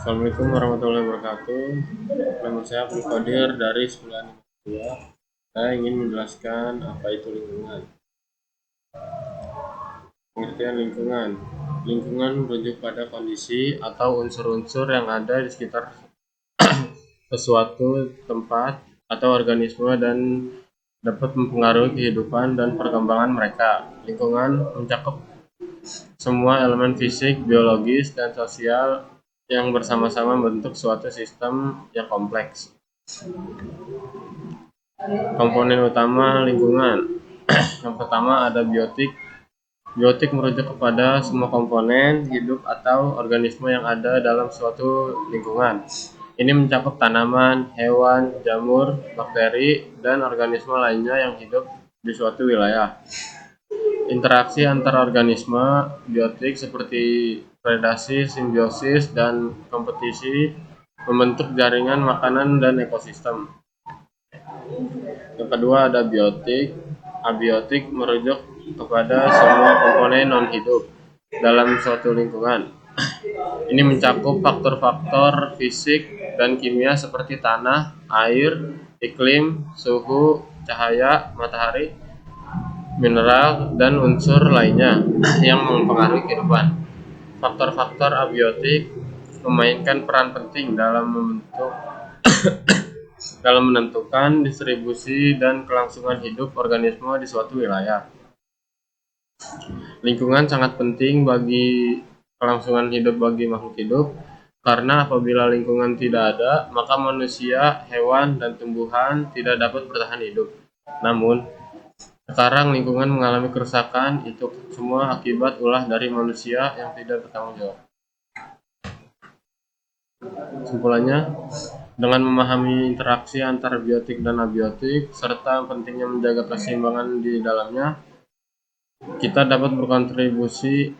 Assalamualaikum warahmatullahi wabarakatuh. Nama saya Abdul Qadir dari Sekolah 2. Saya ingin menjelaskan apa itu lingkungan. Pengertian lingkungan. Lingkungan merujuk pada kondisi atau unsur-unsur yang ada di sekitar sesuatu tempat atau organisme dan dapat mempengaruhi kehidupan dan perkembangan mereka. Lingkungan mencakup semua elemen fisik, biologis, dan sosial yang bersama-sama membentuk suatu sistem yang kompleks. Komponen utama lingkungan. Yang pertama ada biotik. Biotik merujuk kepada semua komponen hidup atau organisme yang ada dalam suatu lingkungan. Ini mencakup tanaman, hewan, jamur, bakteri, dan organisme lainnya yang hidup di suatu wilayah. Interaksi antar organisme biotik seperti predasi, simbiosis, dan kompetisi membentuk jaringan makanan dan ekosistem. Yang kedua ada biotik. Abiotik merujuk kepada semua komponen non-hidup dalam suatu lingkungan. Ini mencakup faktor-faktor fisik dan kimia seperti tanah, air, iklim, suhu, cahaya, matahari, mineral, dan unsur lainnya yang mempengaruhi kehidupan. Faktor-faktor abiotik memainkan peran penting dalam menentukan distribusi dan kelangsungan hidup organisme di suatu wilayah. Lingkungan sangat penting bagi kelangsungan hidup bagi makhluk hidup, karena apabila lingkungan tidak ada, maka manusia, hewan, dan tumbuhan tidak dapat bertahan hidup. Namun, sekarang lingkungan mengalami kerusakan, itu semua akibat ulah dari manusia yang tidak bertanggung jawab. Kesimpulannya, dengan memahami interaksi antara biotik dan abiotik, serta pentingnya menjaga keseimbangan di dalamnya, kita dapat berkontribusi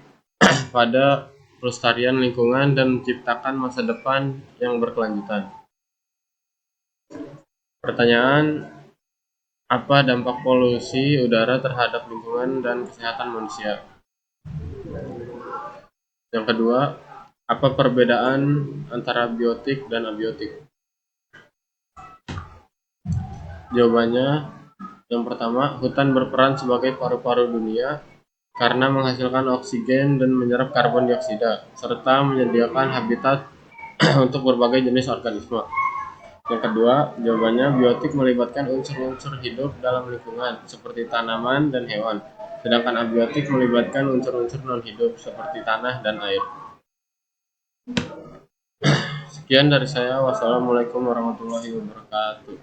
pada pelestarian lingkungan dan menciptakan masa depan yang berkelanjutan. Pertanyaan, apa dampak polusi udara terhadap lingkungan dan kesehatan manusia? Yang kedua, apa perbedaan antara biotik dan abiotik? Jawabannya, yang pertama, hutan berperan sebagai paru-paru dunia karena menghasilkan oksigen dan menyerap karbon dioksida, serta menyediakan habitat untuk berbagai jenis organisme. Yang kedua, jawabannya, biotik melibatkan unsur-unsur hidup dalam lingkungan, seperti tanaman dan hewan, sedangkan abiotik melibatkan unsur-unsur non-hidup, seperti tanah dan air. Sekian dari saya. Wassalamualaikum warahmatullahi wabarakatuh.